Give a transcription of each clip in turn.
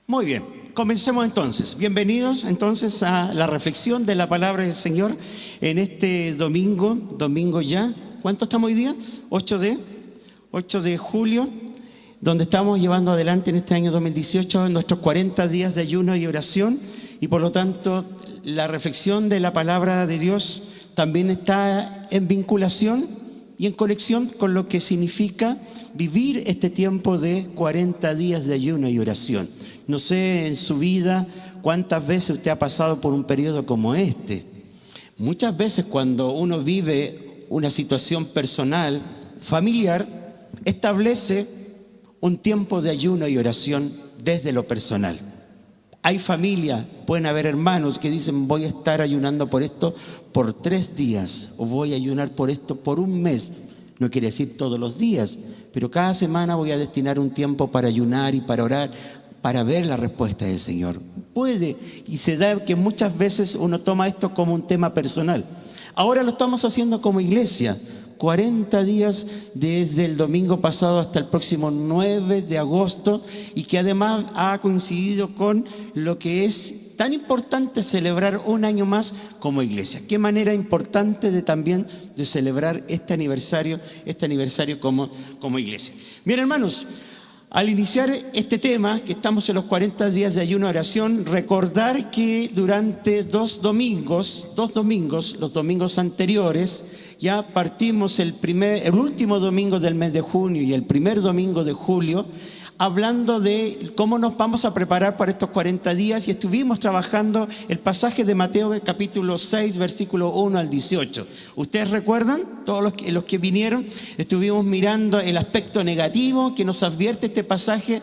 Muy bien, comencemos entonces. Bienvenidos entonces a la reflexión de la palabra del Señor en este domingo ya. ¿Cuánto estamos hoy día? 8 de julio, donde estamos llevando adelante en este año 2018 nuestros 40 días de ayuno y oración, y por lo tanto la reflexión de la palabra de Dios también está en vinculación y en conexión con lo que significa vivir este tiempo de 40 días de ayuno y oración. No sé en su vida cuántas veces usted ha pasado por un periodo como este. Muchas veces cuando uno vive una situación personal, familiar, establece un tiempo de ayuno y oración desde lo personal. Hay familias, pueden haber hermanos que dicen: voy a estar ayunando por esto por 3 días, o voy a ayunar por esto por un mes. No quiere decir todos los días, pero cada semana voy a destinar un tiempo para ayunar y para orar, para ver la respuesta del Señor. Puede, y se da que muchas veces uno toma esto como un tema personal. Ahora lo estamos haciendo como iglesia. 40 días desde el domingo pasado hasta el próximo 9 de agosto, y que además ha coincidido con lo que es tan importante celebrar un año más como iglesia. Qué manera importante también de celebrar este aniversario como iglesia. Bien, hermanos, al iniciar este tema, que estamos en los 40 días de ayuno y oración, recordar que durante dos domingos, los domingos anteriores, ya partimos el último domingo del mes de junio y el primer domingo de julio, hablando de cómo nos vamos a preparar para estos 40 días, y estuvimos trabajando el pasaje de Mateo capítulo 6, versículo 1 al 18. ¿Ustedes recuerdan? Todos los que vinieron, estuvimos mirando el aspecto negativo que nos advierte este pasaje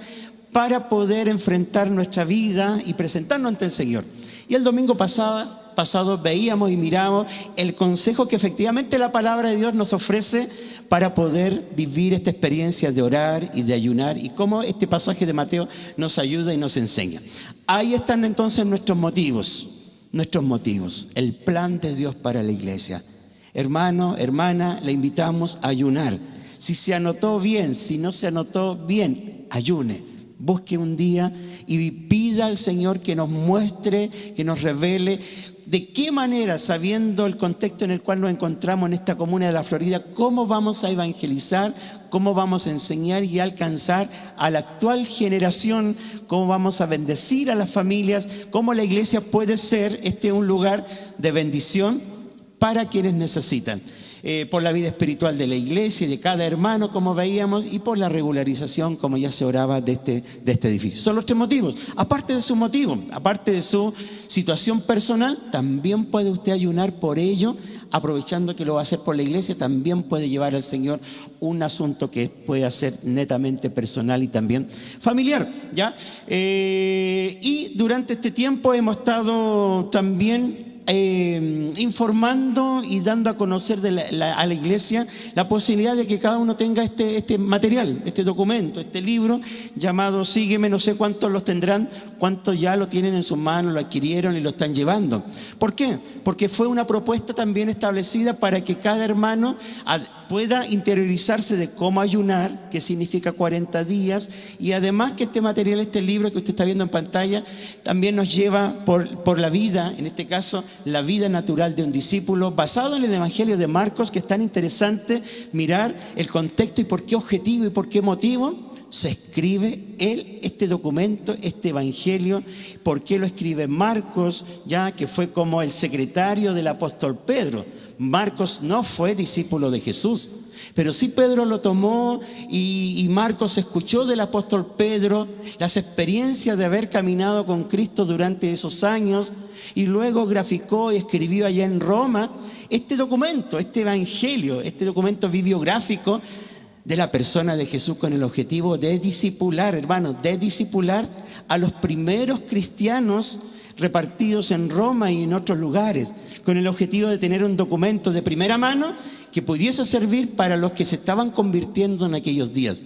para poder enfrentar nuestra vida y presentarnos ante el Señor. Y el domingo pasado veíamos y miramos el consejo que efectivamente la palabra de Dios nos ofrece para poder vivir esta experiencia de orar y de ayunar, y cómo este pasaje de Mateo nos ayuda y nos enseña. Ahí están entonces nuestros motivos, el plan de Dios para la iglesia. Hermano, hermana, le invitamos a ayunar. Si se anotó bien, si no se anotó bien, ayune. Busque un día y pida al Señor que nos muestre, que nos revele de qué manera, sabiendo el contexto en el cual nos encontramos en esta comuna de la Florida, cómo vamos a evangelizar, cómo vamos a enseñar y alcanzar a la actual generación, cómo vamos a bendecir a las familias, cómo la iglesia puede ser un lugar de bendición para quienes necesitan. Por la vida espiritual de la iglesia y de cada hermano, como veíamos, y por la regularización, como ya se oraba, de este edificio. Son los 3 motivos. Aparte de su motivo, aparte de su situación personal, también puede usted ayunar por ello, aprovechando que lo va a hacer por la iglesia. También puede llevar al Señor un asunto que puede ser netamente personal y también familiar, ¿ya? Y durante este tiempo hemos estado también informando y dando a conocer a la iglesia la posibilidad de que cada uno tenga este material, este documento, este libro llamado Sígueme. No sé cuántos los tendrán, cuántos ya lo tienen en sus manos, lo adquirieron y lo están llevando. ¿Por qué? Porque fue una propuesta también establecida para que cada hermano pueda interiorizarse de cómo ayunar, qué significa 40 días, y además que este material, este libro que usted está viendo en pantalla, también nos lleva por la vida, en este caso, la vida natural de un discípulo, basado en el Evangelio de Marcos, que es tan interesante mirar el contexto y por qué objetivo y por qué motivo se escribe este documento, este Evangelio. ¿Por qué lo escribe Marcos? Ya que fue como el secretario del apóstol Pedro. Marcos no fue discípulo de Jesús, pero sí Pedro lo tomó, y Marcos escuchó del apóstol Pedro las experiencias de haber caminado con Cristo durante esos años, y luego graficó y escribió allá en Roma este documento, este Evangelio, este documento bibliográfico de la persona de Jesús, con el objetivo de discipular, hermanos, de discipular a los primeros cristianos repartidos en Roma y en otros lugares, con el objetivo de tener un documento de primera mano que pudiese servir para los que se estaban convirtiendo en aquellos días.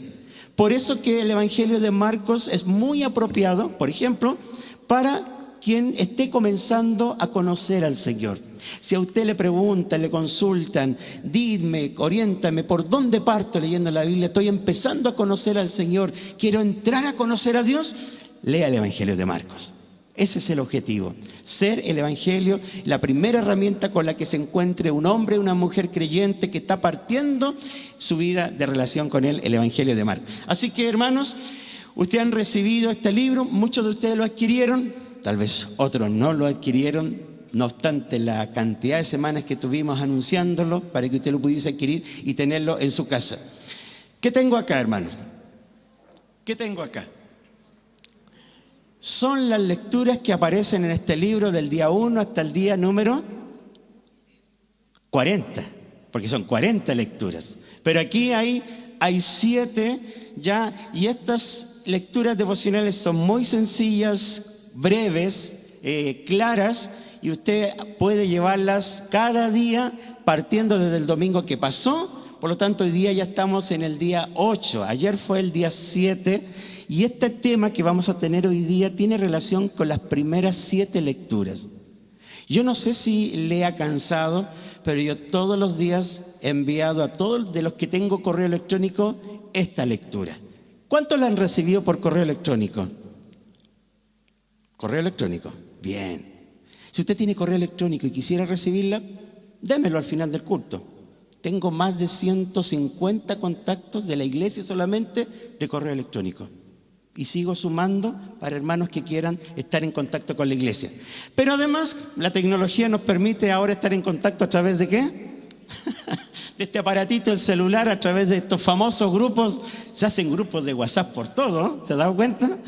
Por eso que el Evangelio de Marcos es muy apropiado, por ejemplo, para quien esté comenzando a conocer al Señor. Si a usted le preguntan, le consultan, dime, oriéntame, ¿por dónde parto leyendo la Biblia? Estoy empezando a conocer al Señor, quiero entrar a conocer a Dios. lea el Evangelio de Marcos. Ese es el objetivo, ser el Evangelio la primera herramienta con la que se encuentre un hombre o una mujer creyente que está partiendo su vida de relación con él, el Evangelio de Marcos. Así que, hermanos, ustedes han recibido este libro, muchos de ustedes lo adquirieron, tal vez otros no lo adquirieron, no obstante la cantidad de semanas que tuvimos anunciándolo para que usted lo pudiese adquirir y tenerlo en su casa. ¿Qué tengo acá, hermanos? ¿Qué tengo acá? Son las lecturas que aparecen en este libro del día 1 hasta el día número 40, porque son 40 lecturas. Pero aquí hay 7 ya, y estas lecturas devocionales son muy sencillas, breves, claras, y usted puede llevarlas cada día partiendo desde el domingo que pasó. Por lo tanto, hoy día ya estamos en el día 8, ayer fue el día 7, y este tema que vamos a tener hoy día tiene relación con las primeras 7 lecturas. Yo no sé si le ha cansado, pero yo todos los días he enviado a todos de los que tengo correo electrónico esta lectura. ¿Cuántos la han recibido por correo electrónico? ¿Correo electrónico? Bien. Si usted tiene correo electrónico y quisiera recibirla, démelo al final del culto. Tengo más de 150 contactos de la iglesia solamente de correo electrónico. Y sigo sumando para hermanos que quieran estar en contacto con la iglesia. Pero además, la tecnología nos permite ahora estar en contacto a través de ¿qué? De este aparatito, el celular, a través de estos famosos grupos. Se hacen grupos de WhatsApp por todo, ¿se ha dado cuenta?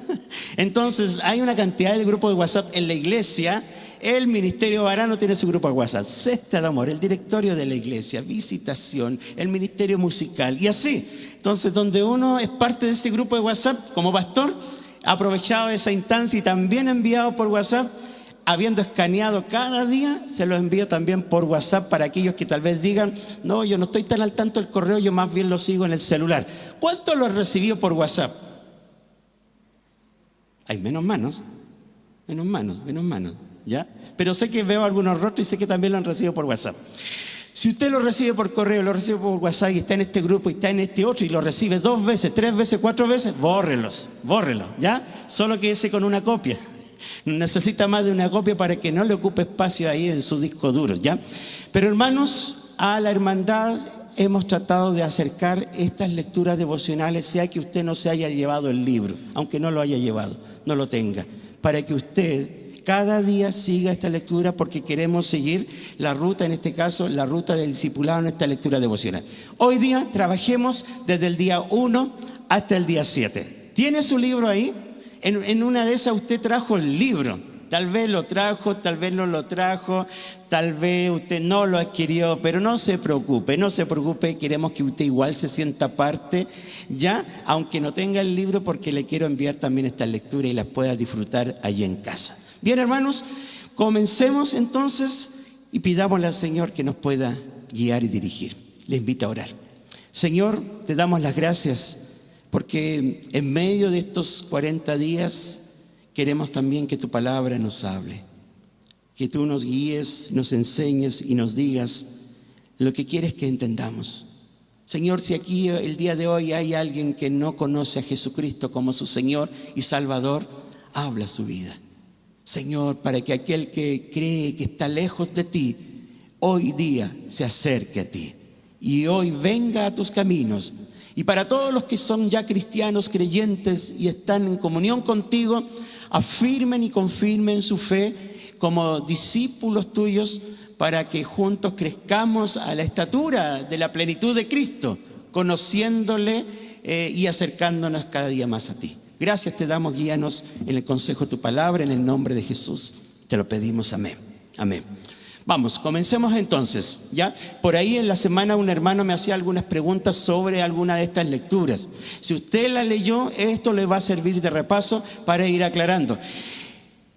Entonces, hay una cantidad de grupos de WhatsApp en la iglesia. El Ministerio Varano tiene su grupo de WhatsApp, Cesta de Amor, el directorio de la iglesia, Visitación, el Ministerio Musical y así. Entonces, donde uno es parte de ese grupo de WhatsApp como pastor, ha aprovechado esa instancia y también enviado por WhatsApp, habiendo escaneado cada día, se lo envío también por WhatsApp para aquellos que tal vez digan, no, yo no estoy tan al tanto del correo, yo más bien lo sigo en el celular. ¿Cuánto lo has recibido por WhatsApp? Hay menos manos. ¿Ya? Pero sé que veo algunos rostros y sé que también lo han recibido por WhatsApp. Si usted lo recibe por correo, lo recibe por WhatsApp y está en este grupo y está en este otro y lo recibe 2 veces, 3 veces, 4 veces, bórrelos, ¿ya? Solo quédese con una copia. Necesita más de una copia para que no le ocupe espacio ahí en su disco duro, ¿ya? Pero hermanos, a la hermandad hemos tratado de acercar estas lecturas devocionales, sea que usted no se haya llevado el libro, aunque no lo haya llevado, no lo tenga, para que usted cada día siga esta lectura porque queremos seguir la ruta, en este caso, la ruta del discipulado en esta lectura devocional. Hoy día trabajemos desde el día 1 hasta el día 7. ¿Tiene su libro ahí? En una de esas usted trajo el libro. Tal vez lo trajo, tal vez no lo trajo, tal vez usted no lo adquirió, pero no se preocupe, queremos que usted igual se sienta parte, ya, aunque no tenga el libro, porque le quiero enviar también esta lectura y las pueda disfrutar allí en casa. Bien, hermanos, comencemos entonces y pidámosle al Señor que nos pueda guiar y dirigir. Le invito a orar. Señor, te damos las gracias porque en medio de estos 40 días queremos también que tu palabra nos hable, que tú nos guíes, nos enseñes y nos digas lo que quieres que entendamos. Señor, si aquí el día de hoy hay alguien que no conoce a Jesucristo como su Señor y Salvador, habla su vida. Señor, para que aquel que cree que está lejos de ti, hoy día se acerque a ti y hoy venga a tus caminos. Y para todos los que son ya cristianos, creyentes y están en comunión contigo, afirmen y confirmen su fe como discípulos tuyos para que juntos crezcamos a la estatura de la plenitud de Cristo, conociéndole y acercándonos cada día más a ti. Gracias te damos, guíanos en el consejo de tu palabra, en el nombre de Jesús. Te lo pedimos, amén. Amén. Vamos, comencemos entonces, ¿ya? Por ahí en la semana un hermano me hacía algunas preguntas sobre alguna de estas lecturas. Si usted la leyó, esto le va a servir de repaso para ir aclarando.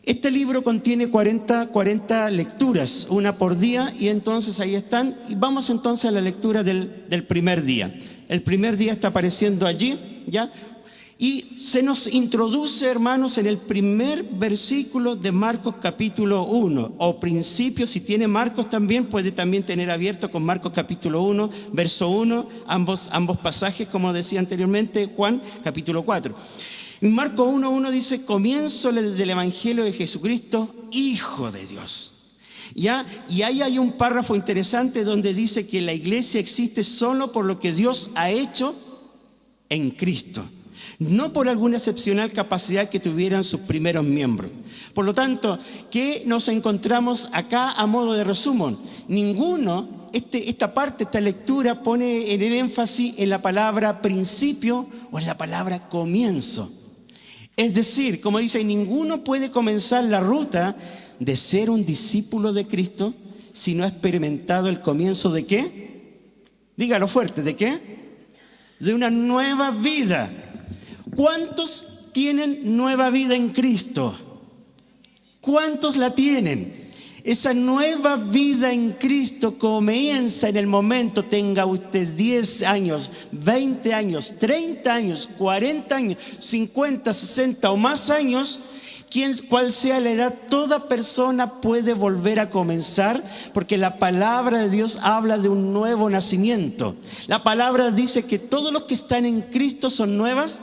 Este libro contiene 40 lecturas, una por día, y entonces ahí están. Y vamos entonces a la lectura del primer día. El primer día está apareciendo allí, ¿ya? Y se nos introduce, hermanos, en el primer versículo de Marcos capítulo 1, o principio, si tiene Marcos también, puede también tener abierto con Marcos capítulo 1, verso 1, ambos pasajes, como decía anteriormente, Juan capítulo 4. En Marcos 1:1 dice, comienzo del Evangelio de Jesucristo, Hijo de Dios. ¿Ya? Y ahí hay un párrafo interesante donde dice que la iglesia existe solo por lo que Dios ha hecho en Cristo, no por alguna excepcional capacidad que tuvieran sus primeros miembros. Por lo tanto, ¿qué nos encontramos acá a modo de resumen? Ninguno, esta lectura pone el énfasis en la palabra principio o en la palabra comienzo. Es decir, como dice, ninguno puede comenzar la ruta de ser un discípulo de Cristo si no ha experimentado el comienzo ¿de qué? Dígalo fuerte, ¿de qué? De una nueva vida. ¿Cuántos tienen nueva vida en Cristo? ¿Cuántos la tienen? Esa nueva vida en Cristo comienza en el momento, tenga usted 10 años, 20 años, 30 años, 40 años, 50, 60 o más años, cual sea la edad, toda persona puede volver a comenzar, porque la palabra de Dios habla de un nuevo nacimiento. La palabra dice que todos los que están en Cristo son nuevas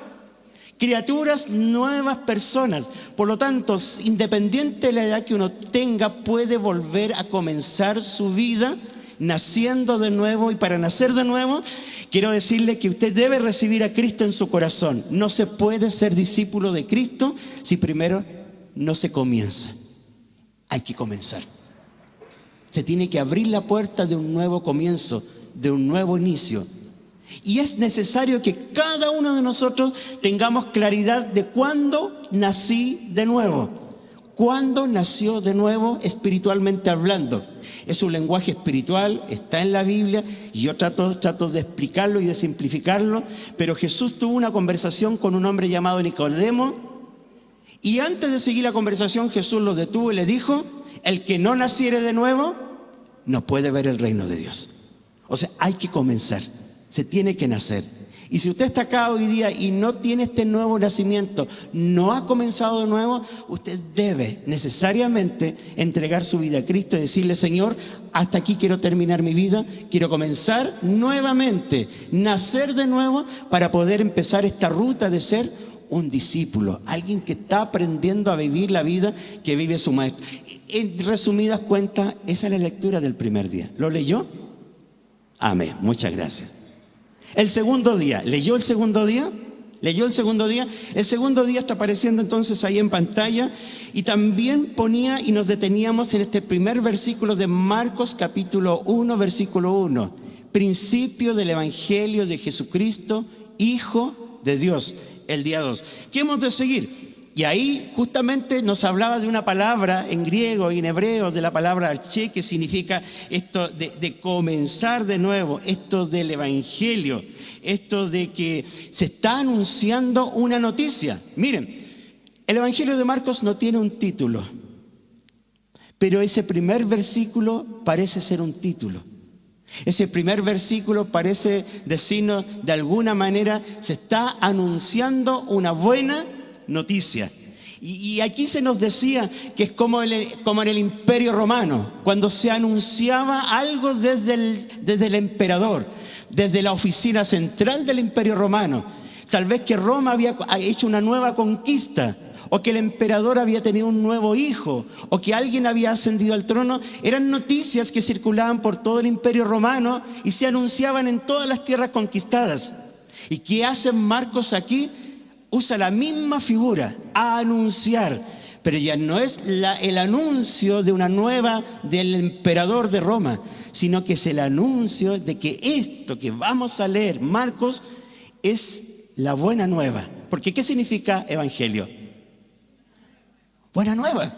criaturas, nuevas personas. Por lo tanto, independiente de la edad que uno tenga, puede volver a comenzar su vida naciendo de nuevo. Y para nacer de nuevo, quiero decirle que usted debe recibir a Cristo en su corazón. No se puede ser discípulo de Cristo si primero no se comienza. Hay que comenzar. Se tiene que abrir la puerta de un nuevo comienzo, de un nuevo inicio. Y es necesario que cada uno de nosotros tengamos claridad de cuándo nací de nuevo. ¿Cuándo nació de nuevo espiritualmente hablando? Es un lenguaje espiritual, está en la Biblia, y yo trato de explicarlo y de simplificarlo, pero Jesús tuvo una conversación con un hombre llamado Nicodemo, y antes de seguir la conversación Jesús lo detuvo y le dijo, el que no naciere de nuevo no puede ver el reino de Dios. O sea, hay que comenzar. Se tiene que nacer. Y si usted está acá hoy día y no tiene este nuevo nacimiento, no ha comenzado de nuevo, usted debe necesariamente entregar su vida a Cristo y decirle, Señor, hasta aquí quiero terminar mi vida, quiero comenzar nuevamente, nacer de nuevo para poder empezar esta ruta de ser un discípulo, alguien que está aprendiendo a vivir la vida que vive su maestro. En resumidas cuentas, esa es la lectura del primer día. ¿Lo leyó? Amén, muchas gracias. El segundo día, ¿leyó el segundo día? ¿Leyó el segundo día? El segundo día está apareciendo entonces ahí en pantalla, y también ponía y nos deteníamos en este primer versículo de Marcos capítulo 1, versículo 1. Principio del Evangelio de Jesucristo, Hijo de Dios, el día 2. ¿Qué hemos de seguir? Y ahí justamente nos hablaba de una palabra en griego y en hebreo, de la palabra arché, que significa esto de comenzar de nuevo, esto del evangelio, esto de que se está anunciando una noticia. Miren, el evangelio de Marcos no tiene un título, pero ese primer versículo parece ser un título. Ese primer versículo parece decirnos, de alguna manera, se está anunciando una buena noticia. Y aquí se nos decía que es como en el Imperio Romano, cuando se anunciaba algo desde el emperador, desde la oficina central del Imperio Romano. Tal vez que Roma había hecho una nueva conquista, o que el emperador había tenido un nuevo hijo, o que alguien había ascendido al trono. Eran noticias que circulaban por todo el Imperio Romano y se anunciaban en todas las tierras conquistadas. ¿Y qué hace Marcos aquí? Usa la misma figura, a anunciar, pero ya no es el anuncio de una nueva del emperador de Roma, sino que es el anuncio de que esto que vamos a leer, Marcos, es la buena nueva. Porque ¿qué significa evangelio? Buena nueva.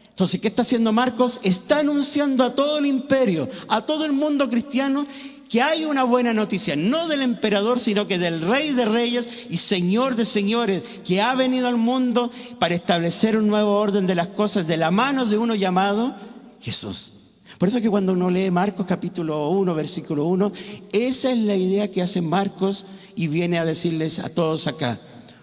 Entonces, ¿qué está haciendo Marcos? Está anunciando a todo el imperio, a todo el mundo cristiano, que hay una buena noticia, no del emperador, sino que del Rey de Reyes y Señor de Señores, que ha venido al mundo para establecer un nuevo orden de las cosas de la mano de uno llamado Jesús. Por eso es que cuando uno lee Marcos capítulo 1, versículo 1, esa es la idea que hace Marcos, y viene a decirles a todos acá,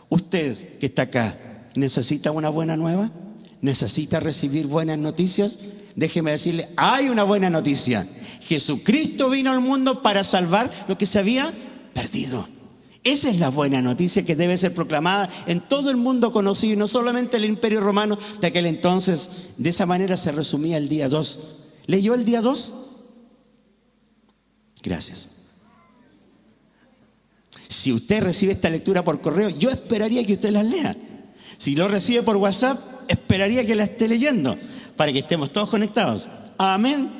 usted que está acá, ¿necesita una buena nueva? ¿Necesita recibir buenas noticias? Déjeme decirle, hay una buena noticia. Jesucristo vino al mundo para salvar lo que se había perdido. Esa es la buena noticia que debe ser proclamada en todo el mundo conocido, y no solamente el Imperio Romano de aquel entonces. De esa manera se resumía el día 2. ¿Leyó el día 2? Gracias. Si usted recibe esta lectura por correo, yo esperaría que usted las lea. Si lo recibe por WhatsApp, esperaría que la esté leyendo, para que estemos todos conectados. Amén.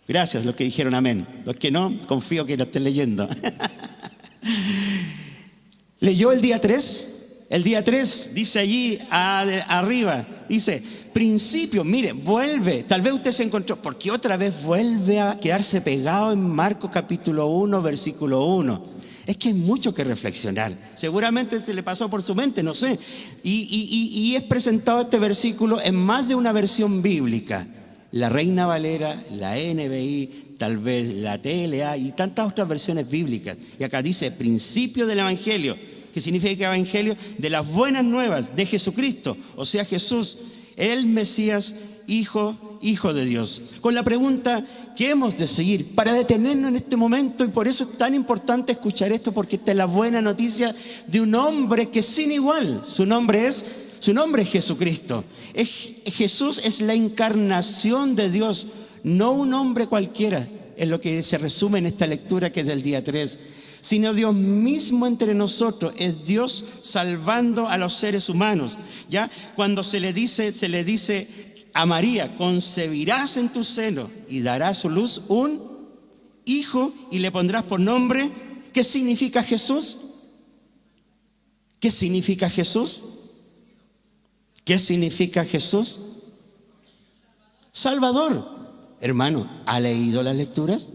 Gracias los que dijeron amén. Los que no, confío que la estén leyendo. ¿Leyó el día 3? El día 3 dice allí arriba, dice, principio, mire, vuelve. Tal vez usted se encontró, porque otra vez vuelve a quedarse pegado en Marcos capítulo 1, versículo 1. Es que hay mucho que reflexionar. Seguramente se le pasó por su mente, no sé. Y es presentado este versículo en más de una versión bíblica. La Reina Valera, la NBI, tal vez la TLA y tantas otras versiones bíblicas. Y acá dice, principio del Evangelio. ¿Qué significa Evangelio? De las buenas nuevas de Jesucristo. O sea, Jesús, el Mesías, Hijo de Dios. Con la pregunta, ¿qué hemos de seguir? Para detenernos en este momento, y por eso es tan importante escuchar esto, porque esta es la buena noticia de un hombre que es sin igual. Su nombre es Jesucristo. Jesús es la encarnación de Dios, no un hombre cualquiera, es lo que se resume en esta lectura que es del día 3. Sino Dios mismo entre nosotros, es Dios salvando a los seres humanos. ¿Ya? Cuando se le dice a María, concebirás en tu seno y darás a su luz un hijo y le pondrás por nombre. ¿Qué significa Jesús? ¿Qué significa Jesús? ¿Qué significa Jesús? Salvador. Hermano, ¿ha leído las lecturas?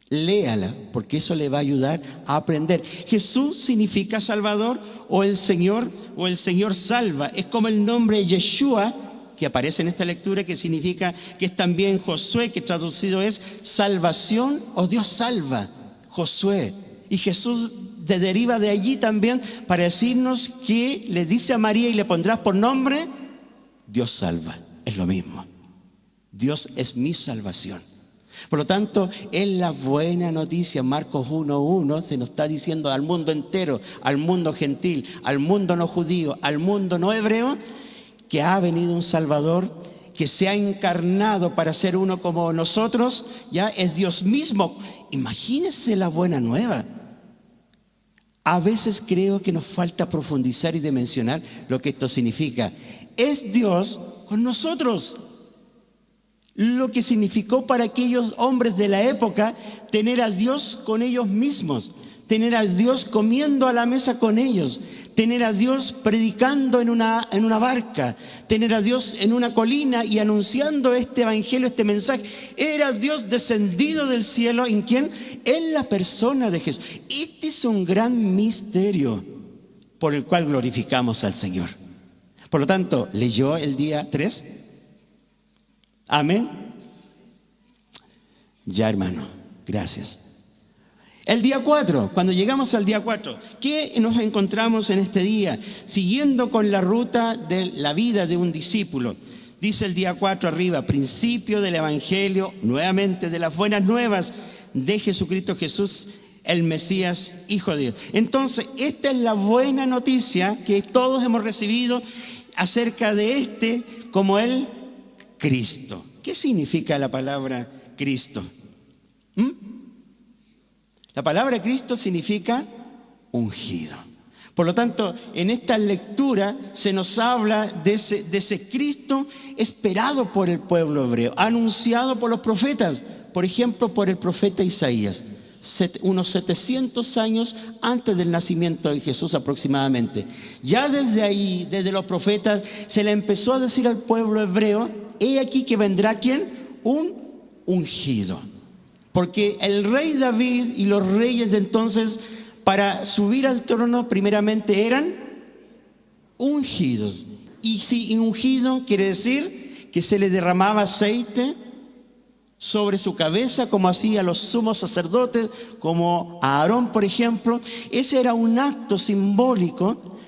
Léala, porque eso le va a ayudar a aprender. Jesús significa Salvador, o el Señor salva. Es como el nombre Yeshua, que aparece en esta lectura, que significa, que es también Josué, que traducido es salvación o Dios salva. Josué. Y Jesús deriva de allí también para decirnos que le dice a María y le pondrás por nombre Dios salva. Es lo mismo. Dios es mi salvación. Por lo tanto, es la buena noticia. Marcos 1:1 se nos está diciendo al mundo entero, al mundo gentil, al mundo no judío, al mundo no hebreo, que ha venido un Salvador que se ha encarnado para ser uno como nosotros. Ya es Dios mismo. Imagínense la buena nueva. A veces creo que nos falta profundizar y dimensionar lo que esto significa. Es Dios con nosotros. Lo que significó para aquellos hombres de la época tener a Dios con ellos mismos, tener a Dios comiendo a la mesa con ellos, tener a Dios predicando en una barca, tener a Dios en una colina y anunciando este evangelio, este mensaje. Era Dios descendido del cielo. ¿En quién? En la persona de Jesús. Este es un gran misterio por el cual glorificamos al Señor. Por lo tanto, ¿leyó el día 3? Amén. Ya, hermano, gracias. El día 4, cuando llegamos al día 4, ¿qué nos encontramos en este día? Siguiendo con la ruta de la vida de un discípulo. Dice el día 4 arriba, principio del Evangelio, nuevamente de las buenas nuevas de Jesucristo Jesús, el Mesías, Hijo de Dios. Entonces, esta es la buena noticia que todos hemos recibido acerca de como el Cristo. ¿Qué significa la palabra Cristo? La palabra Cristo significa ungido. Por lo tanto, en esta lectura se nos habla de ese Cristo esperado por el pueblo hebreo, anunciado por los profetas. Por ejemplo, por el profeta Isaías, unos 700 años antes del nacimiento de Jesús aproximadamente. Ya desde ahí, desde los profetas, se le empezó a decir al pueblo hebreo: he aquí que vendrá ¿quién? Un ungido. Porque el rey David y los reyes de entonces, para subir al trono, primeramente eran ungidos. Y si ungido quiere decir que se le derramaba aceite sobre su cabeza, como hacía los sumos sacerdotes, como a Aarón, por ejemplo. Ese era un acto simbólico,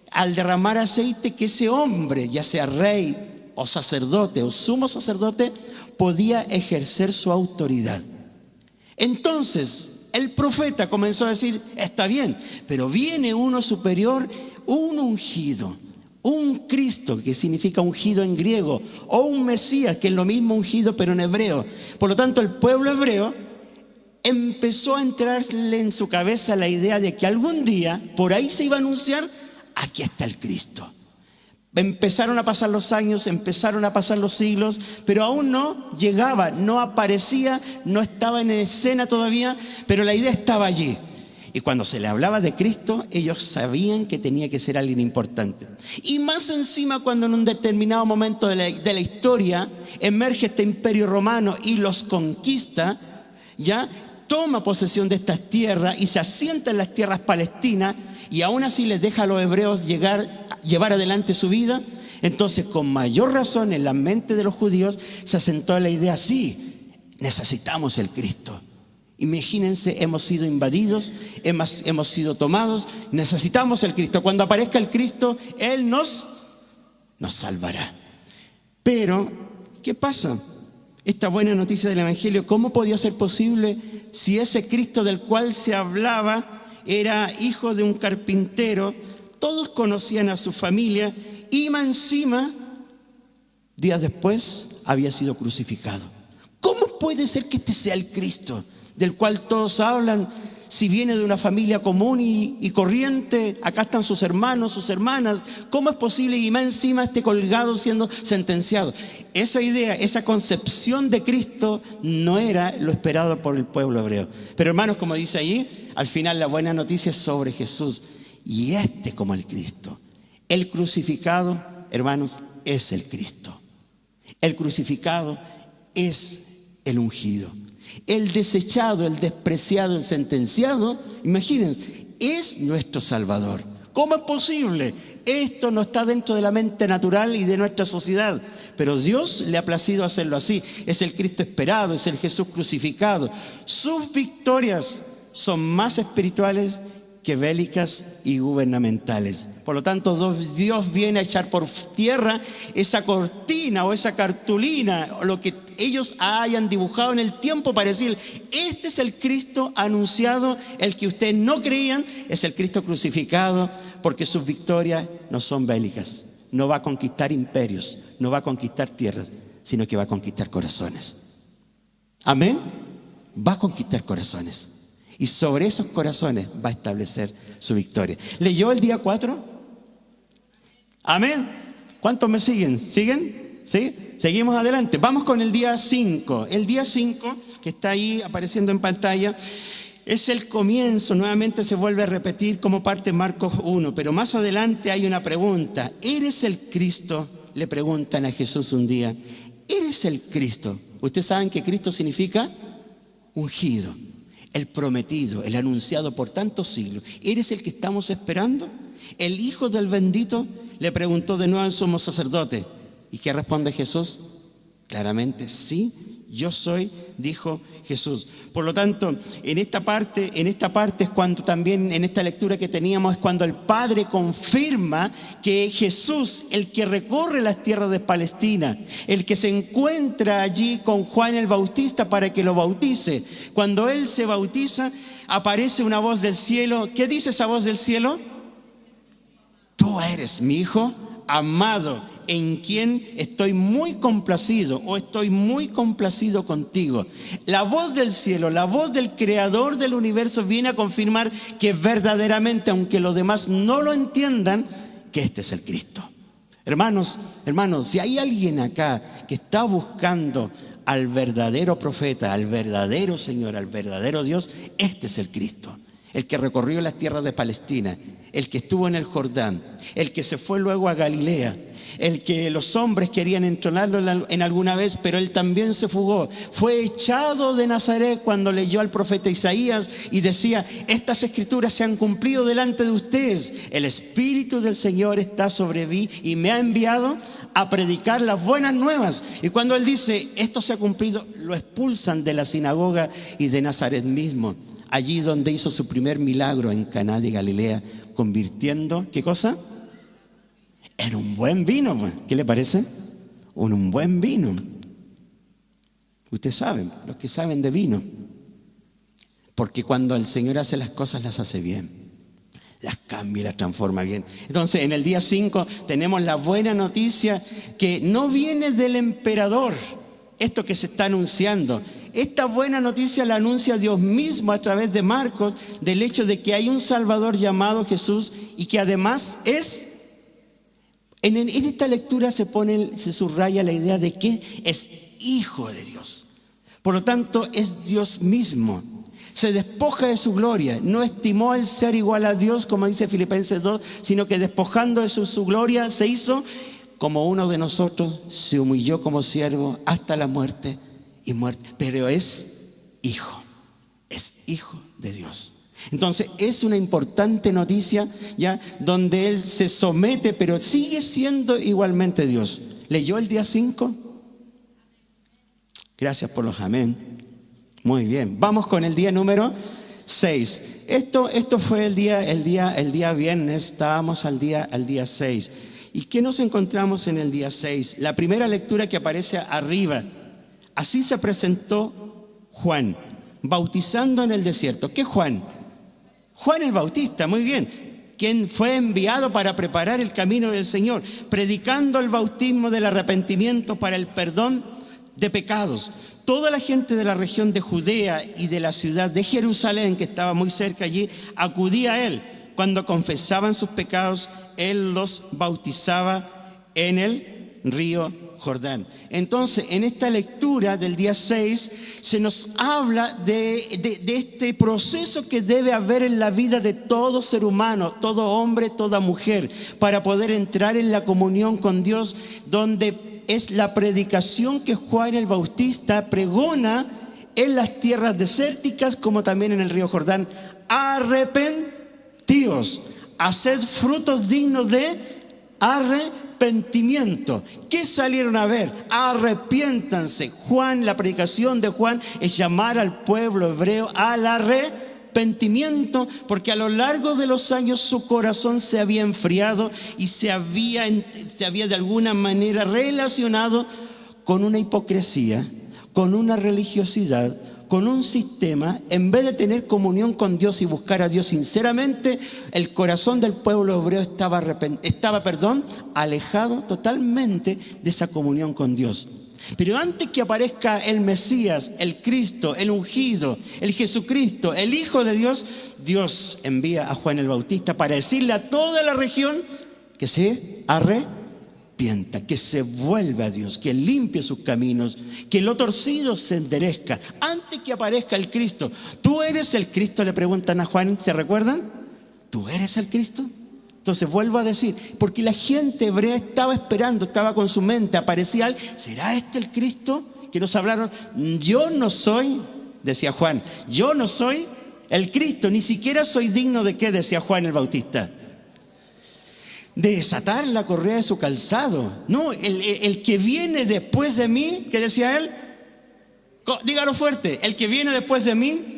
al derramar aceite, que ese hombre, ya sea rey o sacerdote o sumo sacerdote, podía ejercer su autoridad. Entonces, el profeta comenzó a decir, está bien, pero viene uno superior, un ungido, un Cristo, que significa ungido en griego, o un Mesías, que es lo mismo ungido pero en hebreo. Por lo tanto, el pueblo hebreo empezó a entrarle en su cabeza la idea de que algún día por ahí se iba a anunciar, aquí está el Cristo. Empezaron a pasar los años, empezaron a pasar los siglos, pero aún no llegaba, no aparecía, no estaba en escena todavía, pero la idea estaba allí. Y cuando se le hablaba de Cristo, ellos sabían que tenía que ser alguien importante. Y más encima, cuando en un determinado momento de la historia emerge este imperio romano y los conquista, ya toma posesión de estas tierras y se asienta en las tierras palestinas, y aún así les deja a los hebreos llevar adelante su vida. Entonces, con mayor razón, en la mente de los judíos se asentó la idea, sí, necesitamos el Cristo. Imagínense, hemos sido invadidos, hemos sido tomados, necesitamos el Cristo. Cuando aparezca el Cristo, Él nos salvará. Pero, ¿qué pasa? Esta buena noticia del Evangelio, ¿cómo podía ser posible si ese Cristo del cual se hablaba era hijo de un carpintero? Todos conocían a su familia y más encima, días después, había sido crucificado. ¿Cómo puede ser que este sea el Cristo del cual todos hablan? Si viene de una familia común y corriente, acá están sus hermanos, sus hermanas, ¿cómo es posible? Y más encima esté colgado siendo sentenciado. Esa idea, esa concepción de Cristo no era lo esperado por el pueblo hebreo. Pero hermanos, como dice ahí, al final la buena noticia es sobre Jesús. Y como el Cristo. El crucificado, hermanos, es el Cristo. El crucificado es el ungido. El desechado, el despreciado, el sentenciado, imagínense, es nuestro Salvador. ¿Cómo es posible? Esto no está dentro de la mente natural y de nuestra sociedad, pero Dios le ha placido hacerlo así. Es el Cristo esperado, es el Jesús crucificado. Sus victorias son más espirituales que bélicas y gubernamentales. Por lo tanto, Dios viene a echar por tierra esa cortina o esa cartulina, o lo que ellos hayan dibujado en el tiempo para decir, este es el Cristo anunciado, el que ustedes no creían, es el Cristo crucificado, porque sus victorias no son bélicas. No va a conquistar imperios, no va a conquistar tierras, sino que va a conquistar corazones. Amén. Va a conquistar corazones. Y sobre esos corazones va a establecer su victoria. ¿Leyó el día 4? Amén. ¿Cuántos me siguen? ¿Siguen? ¿Sí? Seguimos adelante. Vamos con el día 5. El día 5, que está ahí apareciendo en pantalla, es el comienzo. Nuevamente se vuelve a repetir como parte de Marcos 1. Pero más adelante hay una pregunta. ¿Eres el Cristo? Le preguntan a Jesús un día. ¿Eres el Cristo? Ustedes saben que Cristo significa ungido. El prometido, el anunciado por tantos siglos. ¿Eres el que estamos esperando? El Hijo del Bendito le preguntó de nuevo al sumo sacerdote. ¿Y qué responde Jesús? Claramente, sí, yo soy, dijo Jesús. Por lo tanto, en esta parte es cuando también, en esta lectura que teníamos, es cuando el Padre confirma que Jesús, el que recorre las tierras de Palestina, el que se encuentra allí con Juan el Bautista para que lo bautice. Cuando Él se bautiza, aparece una voz del cielo. ¿Qué dice esa voz del cielo? Tú eres mi Hijo amado, en quien estoy muy complacido, o estoy muy complacido contigo. La voz del cielo, la voz del creador del universo viene a confirmar que verdaderamente, aunque los demás no lo entiendan, que este es el Cristo. Hermanos, si hay alguien acá que está buscando al verdadero profeta, al verdadero Señor, al verdadero Dios, este es el Cristo. El que recorrió las tierras de Palestina, el que estuvo en el Jordán, el que se fue luego a Galilea, el que los hombres querían entronarlo en alguna vez, pero él también se fugó. Fue echado de Nazaret cuando leyó al profeta Isaías y decía, estas escrituras se han cumplido delante de ustedes. El Espíritu del Señor está sobre mí y me ha enviado a predicar las buenas nuevas. Y cuando él dice, esto se ha cumplido, lo expulsan de la sinagoga y de Nazaret mismo. Allí donde hizo su primer milagro en Caná de Galilea, convirtiendo, ¿qué cosa? En un buen vino. ¿Qué le parece? Un buen vino. Ustedes saben, los que saben de vino. Porque cuando el Señor hace las cosas, las hace bien. Las cambia y las transforma bien. Entonces, en el día 5 tenemos la buena noticia que no viene del emperador, esto que se está anunciando. Esta buena noticia la anuncia Dios mismo a través de Marcos, del hecho de que hay un Salvador llamado Jesús y que además es, en esta lectura se subraya la idea de que es Hijo de Dios. Por lo tanto, es Dios mismo. Se despoja de su gloria, no estimó el ser igual a Dios, como dice Filipenses 2, sino que despojando de su gloria se hizo como uno de nosotros, se humilló como siervo hasta la muerte y muerte. Pero es hijo de Dios. Entonces es una importante noticia, ya, donde Él se somete, pero sigue siendo igualmente Dios. ¿Leyó el día 5? Gracias por los amén. Muy bien, vamos con el día número 6. Esto fue el día viernes, estábamos al día 6. ¿Y qué nos encontramos en el día 6? La primera lectura que aparece arriba. Así se presentó Juan, bautizando en el desierto. ¿Qué Juan? Juan el Bautista, muy bien. Quien fue enviado para preparar el camino del Señor, predicando el bautismo del arrepentimiento para el perdón de pecados. Toda la gente de la región de Judea y de la ciudad de Jerusalén, que estaba muy cerca allí, acudía a él. Cuando confesaban sus pecados, él los bautizaba en el río Jordán. Entonces, en esta lectura del día 6, se nos habla de este proceso que debe haber en la vida de todo ser humano, todo hombre, toda mujer, para poder entrar en la comunión con Dios, donde es la predicación que Juan el Bautista pregona en las tierras desérticas como también en el río Jordán. Arrepentíos, haced frutos dignos de arrepentimiento. ¿Qué salieron a ver? Arrepiéntanse. La predicación de Juan es llamar al pueblo hebreo al arrepentimiento, porque a lo largo de los años su corazón se había enfriado y se había de alguna manera relacionado con una hipocresía, con una religiosidad, con un sistema. En vez de tener comunión con Dios y buscar a Dios sinceramente, el corazón del pueblo hebreo estaba alejado totalmente de esa comunión con Dios. Pero antes que aparezca el Mesías, el Cristo, el ungido, el Jesucristo, el Hijo de Dios, Dios envía a Juan el Bautista para decirle a toda la región que se arrepienta, que se vuelva a Dios, que limpie sus caminos, que lo torcido se enderezca. Antes que aparezca el Cristo. ¿Tú eres el Cristo?, le preguntan a Juan, ¿se recuerdan? ¿Tú eres el Cristo? Entonces vuelvo a decir, porque la gente hebrea estaba esperando, estaba con su mente, aparecía alguien, ¿será este el Cristo? Que nos hablaron. Yo no soy, decía Juan, yo no soy el Cristo, ni siquiera soy digno de ¿qué? Decía Juan el Bautista. De desatar la correa de su calzado. No, el que viene después de mí, ¿qué decía él? Dígalo fuerte, el que viene después de mí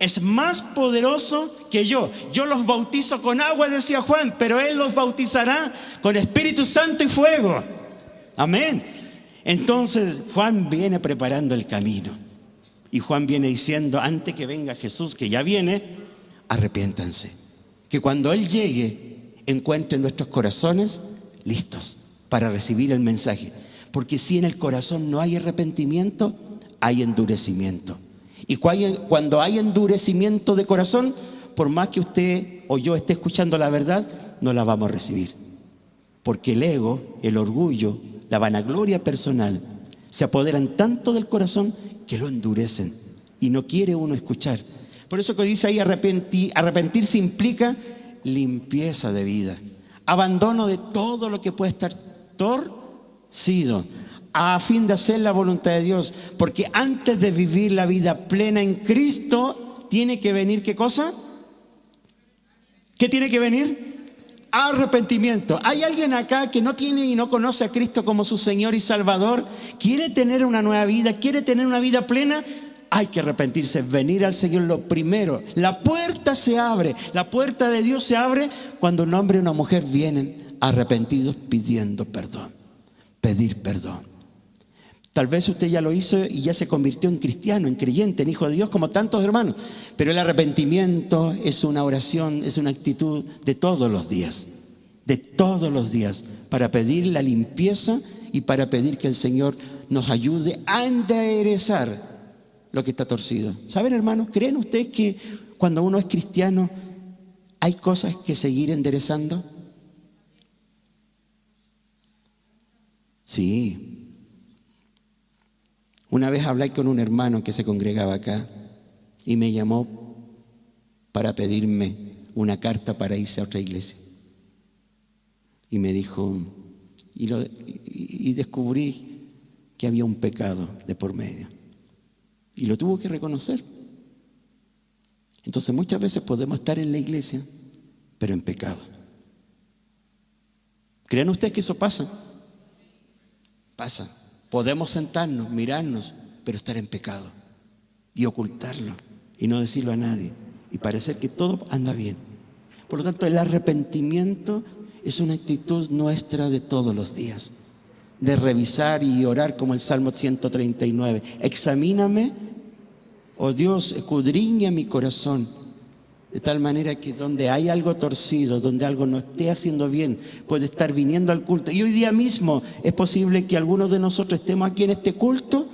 es más poderoso que yo. Yo los bautizo con agua, decía Juan, pero Él los bautizará con Espíritu Santo y fuego. Amén. Entonces Juan viene preparando el camino. Y Juan viene diciendo, antes que venga Jesús, que ya viene, arrepiéntanse. Que cuando Él llegue, encuentren nuestros corazones listos para recibir el mensaje. Porque si en el corazón no hay arrepentimiento, hay endurecimiento. Y cuando hay endurecimiento de corazón, por más que usted o yo esté escuchando la verdad, no la vamos a recibir. Porque el ego, el orgullo, la vanagloria personal se apoderan tanto del corazón que lo endurecen y no quiere uno escuchar. Por eso que dice ahí arrepentirse implica limpieza de vida, abandono de todo lo que puede estar torcido, a fin de hacer la voluntad de Dios. Porque antes de vivir la vida plena en Cristo, tiene que venir ¿qué cosa? ¿Qué tiene que venir? Arrepentimiento. ¿Hay alguien acá que no tiene y no conoce a Cristo como su Señor y Salvador? ¿Quiere tener una nueva vida? ¿Quiere tener una vida plena? Hay que arrepentirse, venir al Señor lo primero. La puerta se abre, la puerta de Dios se abre cuando un hombre y una mujer vienen arrepentidos pidiendo perdón. Pedir perdón. Tal vez usted ya lo hizo y ya se convirtió en cristiano, en creyente, en hijo de Dios, como tantos hermanos. Pero el arrepentimiento es una oración, es una actitud de todos los días, para pedir la limpieza y para pedir que el Señor nos ayude a enderezar lo que está torcido. ¿Saben, hermanos? ¿Creen ustedes que cuando uno es cristiano hay cosas que seguir enderezando? Sí. Una vez hablé con un hermano que se congregaba acá y me llamó para pedirme una carta para irse a otra iglesia. Y me dijo, y descubrí que había un pecado de por medio. Y lo tuvo que reconocer. Entonces muchas veces podemos estar en la iglesia, pero en pecado. ¿Creen ustedes que eso pasa? Pasa. Podemos sentarnos, mirarnos, pero estar en pecado y ocultarlo y no decirlo a nadie y parecer que todo anda bien. Por lo tanto, el arrepentimiento es una actitud nuestra de todos los días, de revisar y orar como el Salmo 139. Examíname, oh Dios, escudriña mi corazón, de tal manera que donde hay algo torcido, donde algo no esté haciendo bien, puede estar viniendo al culto. Y hoy día mismo es posible que algunos de nosotros estemos aquí en este culto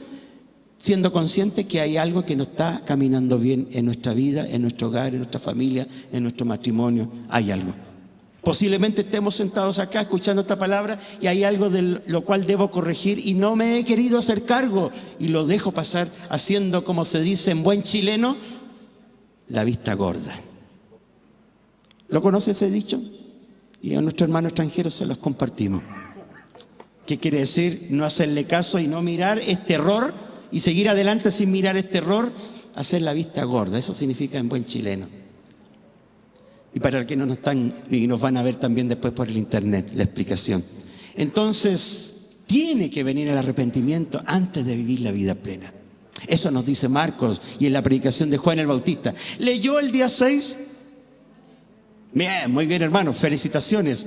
siendo conscientes que hay algo que no está caminando bien en nuestra vida, en nuestro hogar, en nuestra familia, en nuestro matrimonio. Hay algo. Posiblemente estemos sentados acá escuchando esta palabra y hay algo de lo cual debo corregir y no me he querido hacer cargo y lo dejo pasar haciendo, como se dice en buen chileno, la vista gorda. ¿Lo conoce ese dicho? Y a nuestro hermano extranjero se los compartimos. ¿Qué quiere decir? No hacerle caso y no mirar este error y seguir adelante sin mirar este error, hacer la vista gorda. Eso significa en buen chileno. Y para los que no nos están y nos van a ver también después por el internet, la explicación. Entonces, tiene que venir el arrepentimiento antes de vivir la vida plena. Eso nos dice Marcos y en la predicación de Juan el Bautista. ¿Leyó el día 6? Bien, muy bien, hermanos, felicitaciones.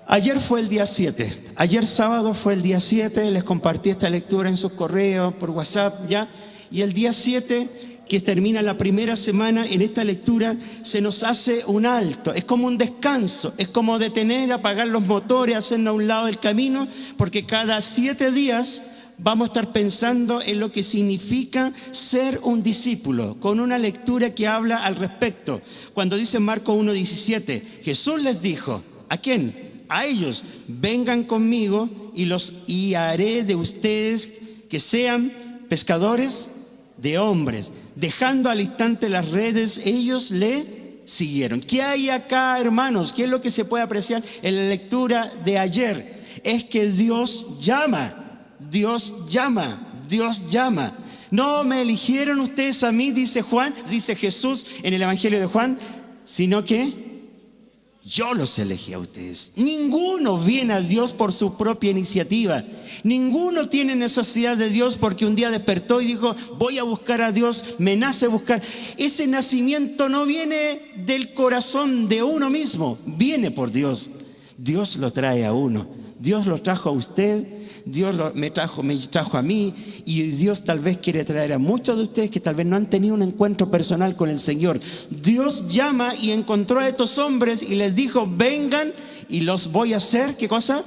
Ayer fue el día 7. Ayer sábado fue el día 7. Les compartí esta lectura en sus correos, por WhatsApp, ya. Y el día 7, que termina la primera semana, en esta lectura se nos hace un alto. Es como un descanso, es como detener, apagar los motores, hacernos a un lado del camino, porque cada 7 días vamos a estar pensando en lo que significa ser un discípulo, con una lectura que habla al respecto. Cuando dice Marcos 1:17, Jesús les dijo, ¿a quién? A ellos, vengan conmigo y haré de ustedes que sean pescadores de hombres. Dejando al instante las redes, ellos le siguieron. ¿Qué hay acá, hermanos? ¿Qué es lo que se puede apreciar en la lectura de ayer? Es que Dios llama. Dios llama, Dios llama. No me eligieron ustedes a mí, dice Jesús en el Evangelio de Juan, sino que yo los elegí a ustedes. Ninguno viene a Dios por su propia iniciativa. Ninguno tiene necesidad de Dios porque un día despertó y dijo, voy a buscar a Dios, me nace buscar. Ese nacimiento no viene del corazón de uno mismo, viene por Dios. Dios lo trae a uno. Dios lo trajo a usted, Dios me trajo a mí, y Dios tal vez quiere traer a muchos de ustedes que tal vez no han tenido un encuentro personal con el Señor. Dios llama y encontró a estos hombres y les dijo, vengan y los voy a hacer, ¿qué cosa?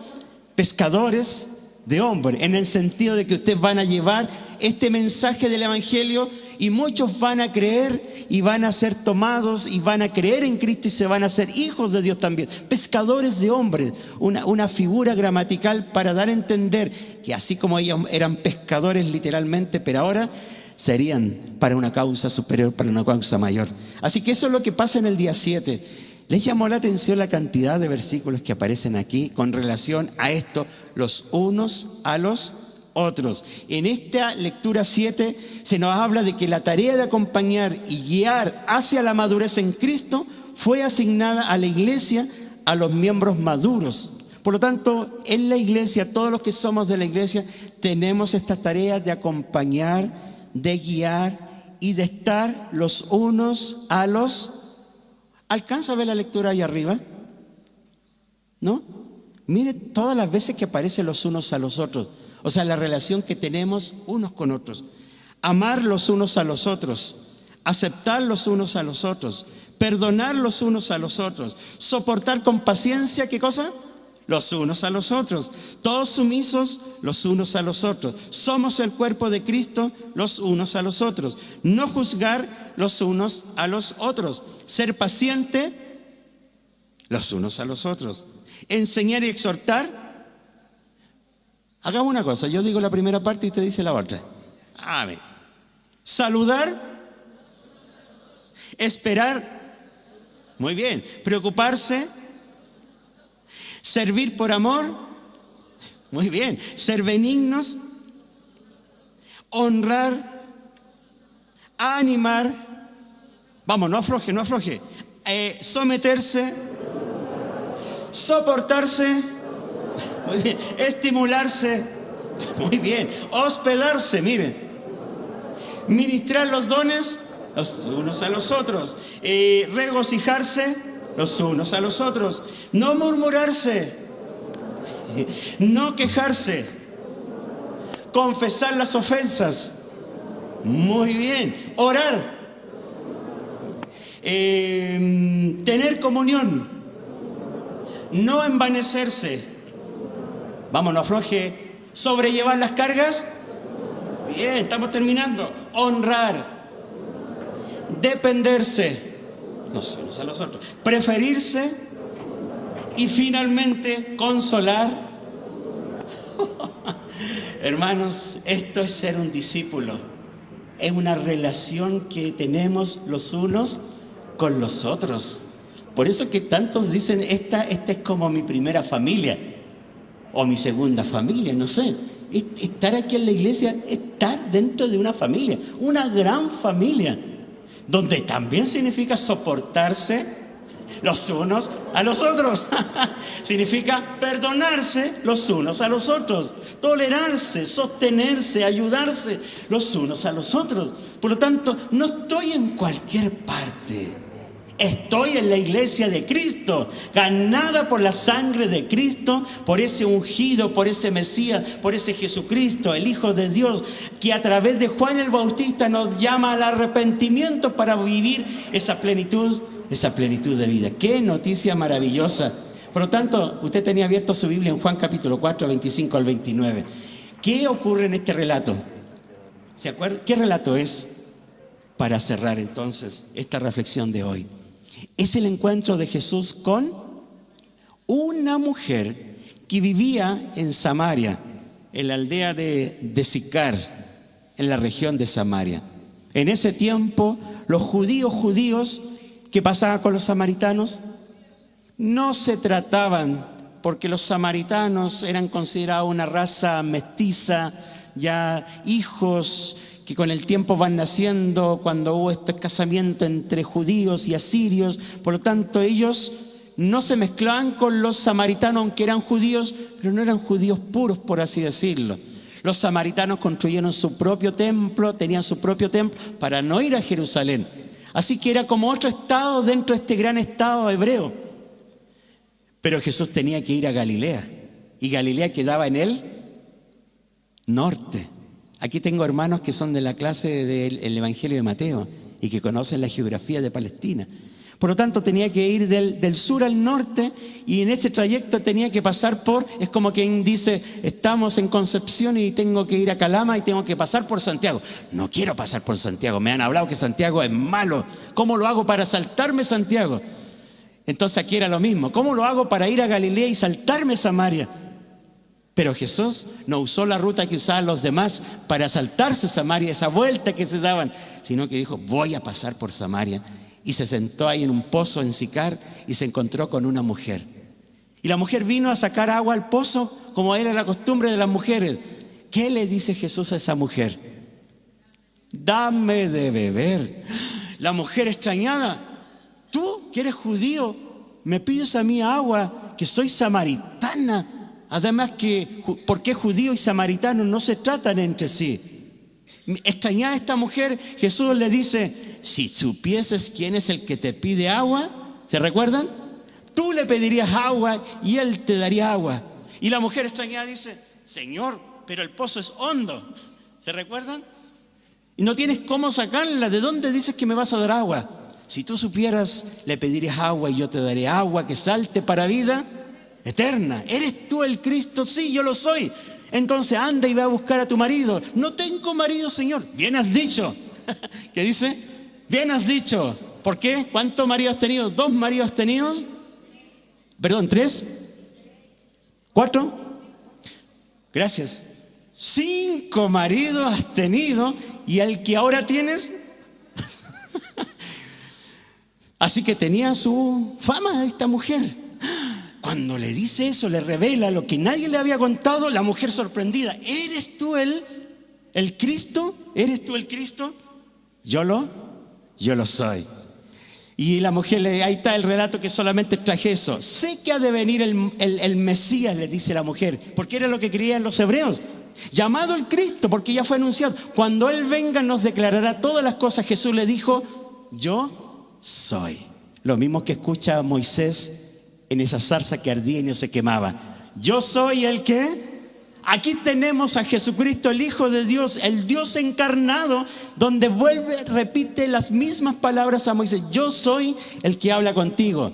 Pescadores de hombres, en el sentido de que ustedes van a llevar este mensaje del Evangelio y muchos van a creer y van a ser tomados y van a creer en Cristo y se van a ser hijos de Dios también. Pescadores de hombres, una figura gramatical para dar a entender que así como ellos eran pescadores literalmente, pero ahora serían para una causa superior, para una causa mayor. Así que eso es lo que pasa en el día 7. ¿Les llamó la atención la cantidad de versículos que aparecen aquí con relación a esto, los unos a los otros? En esta lectura 7 se nos habla de que la tarea de acompañar y guiar hacia la madurez en Cristo fue asignada a la iglesia, a los miembros maduros. Por lo tanto, en la iglesia, todos los que somos de la iglesia, tenemos esta tarea de acompañar, de guiar y de estar los unos a los otros. ¿Alcanza a ver la lectura ahí arriba? ¿No? Mire todas las veces que aparecen los unos a los otros. O sea, la relación que tenemos unos con otros. Amar los unos a los otros, aceptar los unos a los otros, perdonar los unos a los otros, soportar con paciencia, ¿qué cosa? Los unos a los otros, todos sumisos los unos a los otros. Somos el cuerpo de Cristo los unos a los otros. No juzgar los unos a los otros. Ser paciente los unos a los otros. Enseñar y exhortar. Hagamos una cosa, yo digo la primera parte y usted dice la otra. Amén. Saludar. Esperar. Muy bien. Preocuparse. Servir por amor. Muy bien. Ser benignos. Honrar. Animar. Vamos, no afloje, no afloje. Someterse. Soportarse. Muy bien. Estimularse. Muy bien. Hospedarse, mire. Ministrar los dones los unos a los otros. Regocijarse los unos a los otros. No murmurarse. No quejarse. Confesar las ofensas. Muy bien. Orar. Tener comunión. No envanecerse. Vamos, no afloje. Sobrellevar las cargas. Bien, estamos terminando. Honrar. Dependerse los unos a los otros. Preferirse. Y finalmente consolar. Hermanos, esto es ser un discípulo. Es una relación que tenemos los unos con los otros. Por eso que tantos dicen, esta es como mi primera familia. O mi segunda familia, no sé. Estar aquí en la iglesia, estar dentro de una familia. Una gran familia. Donde también significa soportarse los unos a los otros. Significa perdonarse los unos a los otros. Tolerarse, sostenerse, ayudarse los unos a los otros. Por lo tanto, no estoy en cualquier parte. Estoy en la iglesia de Cristo, ganada por la sangre de Cristo, por ese ungido, por ese Mesías, por ese Jesucristo, el Hijo de Dios, que a través de Juan el Bautista nos llama al arrepentimiento para vivir esa plenitud de vida. ¡Qué noticia maravillosa! Por lo tanto, usted tenía abierto su Biblia en Juan capítulo 4, 25 al 29. ¿Qué ocurre en este relato? ¿Se acuerdan? ¿Qué relato es? Para cerrar entonces esta reflexión de hoy. Es el encuentro de Jesús con una mujer que vivía en Samaria, en la aldea de Sicar, en la región de Samaria. En ese tiempo, los judíos que pasaban con los samaritanos no se trataban, porque los samaritanos eran considerados una raza mestiza, ya hijos que con el tiempo van naciendo cuando hubo este casamiento entre judíos y asirios. Por lo tanto, ellos no se mezclaban con los samaritanos, aunque eran judíos, pero no eran judíos puros, por así decirlo. Los samaritanos construyeron su propio templo, tenían su propio templo para no ir a Jerusalén. Así que era como otro estado dentro de este gran estado hebreo. Pero Jesús tenía que ir a Galilea, y Galilea quedaba en el norte. Aquí tengo hermanos que son de la clase del Evangelio de Mateo y que conocen la geografía de Palestina. Por lo tanto, tenía que ir del sur al norte, y en ese trayecto tenía que pasar por, es como quien dice, estamos en Concepción y tengo que ir a Calama y tengo que pasar por Santiago. No quiero pasar por Santiago, me han hablado que Santiago es malo. ¿Cómo lo hago para saltarme Santiago? Entonces aquí era lo mismo. ¿Cómo lo hago para ir a Galilea y saltarme Samaria? Pero Jesús no usó la ruta que usaban los demás para saltarse Samaria, esa vuelta que se daban, sino que dijo, voy a pasar por Samaria. Y se sentó ahí en un pozo en Sicar y se encontró con una mujer. Y la mujer vino a sacar agua al pozo, como era la costumbre de las mujeres. ¿Qué le dice Jesús a esa mujer? Dame de beber. La mujer extrañada, tú que eres judío, me pides a mí agua, que soy samaritana. Además que, ¿por qué judío y samaritano no se tratan entre sí? Extrañada esta mujer, Jesús le dice, si supieses quién es el que te pide agua, ¿se recuerdan? Tú le pedirías agua y él te daría agua. Y la mujer extrañada dice, Señor, pero el pozo es hondo. ¿Se recuerdan? Y no tienes cómo sacarla. ¿De dónde dices que me vas a dar agua? Si tú supieras, le pedirías agua y yo te daré agua que salte para vida eterna. ¿Eres tú el Cristo? Sí, yo lo soy. Entonces anda y ve a buscar a tu marido. No tengo marido, Señor. Bien has dicho. ¿Qué dice? Bien has dicho. ¿Por qué? ¿Cuántos maridos has tenido? ¿2 maridos has tenido? Perdón, 3, 4. Gracias. 5 maridos has tenido y el que ahora tienes. Así que tenía su fama esta mujer. Cuando le dice eso, le revela lo que nadie le había contado, la mujer sorprendida. ¿Eres tú el Cristo? ¿Eres tú el Cristo? Yo lo soy. Y la mujer, ahí está el relato que solamente traje eso. Sé que ha de venir el Mesías, le dice la mujer, porque era lo que creían los hebreos. Llamado el Cristo, porque ya fue anunciado. Cuando Él venga nos declarará todas las cosas. Jesús le dijo, yo soy. Lo mismo que escucha Moisés en esa zarza que ardía y no se quemaba. Yo soy el que... Aquí tenemos a Jesucristo, el Hijo de Dios, el Dios encarnado, donde repite las mismas palabras a Moisés. Yo soy el que habla contigo.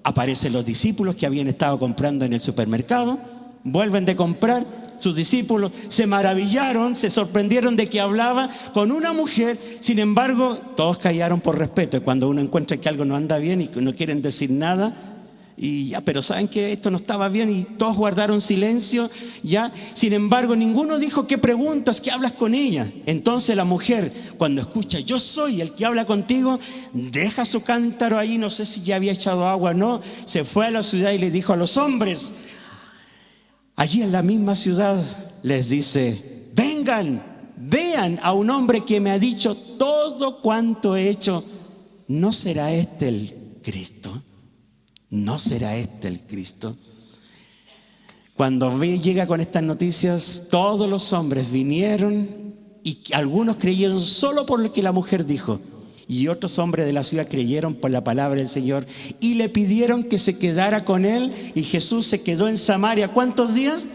Aparecen los discípulos que habían estado comprando en el supermercado, vuelven de comprar. Sus discípulos se maravillaron, se sorprendieron de que hablaba con una mujer. Sin embargo, todos callaron por respeto. Y cuando uno encuentra que algo no anda bien y no quieren decir nada, y ya, pero saben que esto no estaba bien y todos guardaron silencio, ya. Sin embargo, ninguno dijo qué preguntas, qué hablas con ella. Entonces la mujer, cuando escucha, yo soy el que habla contigo, deja su cántaro ahí, no sé si ya había echado agua o no, se fue a la ciudad y le dijo a los hombres, allí en la misma ciudad, les dice, vengan, vean a un hombre que me ha dicho todo cuanto he hecho. ¿No será este el Cristo? ¿No será este el Cristo? Cuando llega con estas noticias, todos los hombres vinieron y algunos creyeron solo por lo que la mujer dijo. Y otros hombres de la ciudad creyeron por la palabra del Señor y le pidieron que se quedara con él. Y Jesús se quedó en Samaria. ¿Cuántos días?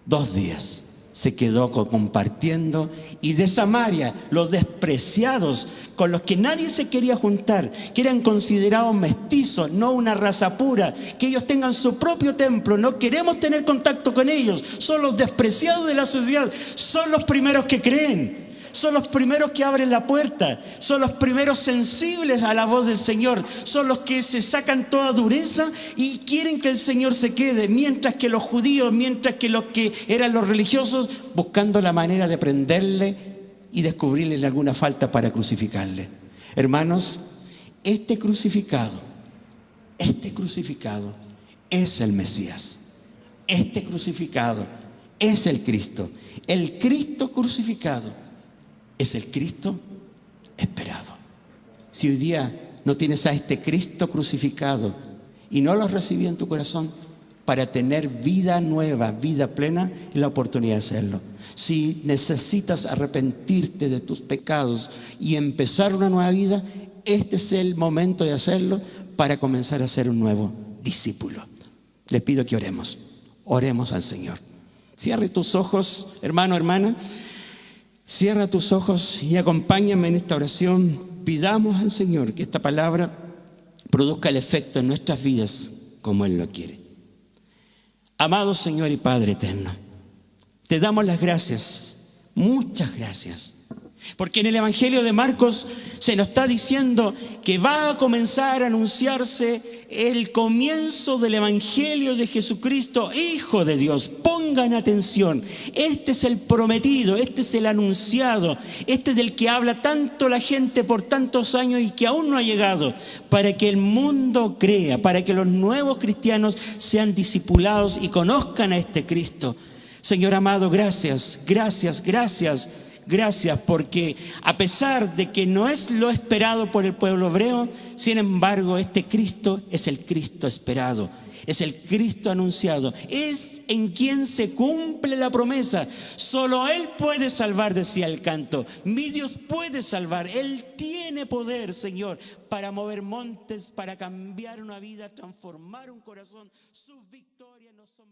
2 días. Se quedó compartiendo, y de Samaria, los despreciados, con los que nadie se quería juntar, que eran considerados mestizos, no una raza pura, que ellos tengan su propio templo, no queremos tener contacto con ellos, son los despreciados de la sociedad, son los primeros que creen. Son los primeros que abren la puerta, son los primeros sensibles a la voz del Señor, son los que se sacan toda dureza y quieren que el Señor se quede, mientras que los judíos, mientras que los que eran los religiosos, buscando la manera de prenderle y descubrirle alguna falta para crucificarle. Hermanos, este crucificado es el Mesías, este crucificado es el Cristo crucificado. Es el Cristo esperado. Si hoy día no tienes a este Cristo crucificado y no lo has recibido en tu corazón, para tener vida nueva, vida plena, es la oportunidad de hacerlo. Si necesitas arrepentirte de tus pecados y empezar una nueva vida, este es el momento de hacerlo para comenzar a ser un nuevo discípulo. Les pido que oremos. Oremos al Señor. Cierre tus ojos, hermano, hermana. Cierra tus ojos y acompáñame en esta oración. Pidamos al Señor que esta palabra produzca el efecto en nuestras vidas como Él lo quiere. Amado Señor y Padre eterno, te damos las gracias, muchas gracias, porque en el Evangelio de Marcos se nos está diciendo que va a comenzar a anunciarse el comienzo del Evangelio de Jesucristo, Hijo de Dios. Pongan atención, este es el prometido, este es el anunciado, este es del que habla tanto la gente por tantos años y que aún no ha llegado, para que el mundo crea, para que los nuevos cristianos sean discipulados y conozcan a este Cristo. Señor amado, gracias, gracias, gracias. Gracias, porque a pesar de que no es lo esperado por el pueblo hebreo, sin embargo este Cristo es el Cristo esperado, es el Cristo anunciado, es en quien se cumple la promesa. Solo Él puede salvar, decía el canto. Mi Dios puede salvar, Él tiene poder, Señor, para mover montes, para cambiar una vida, transformar un corazón. Sus victorias no son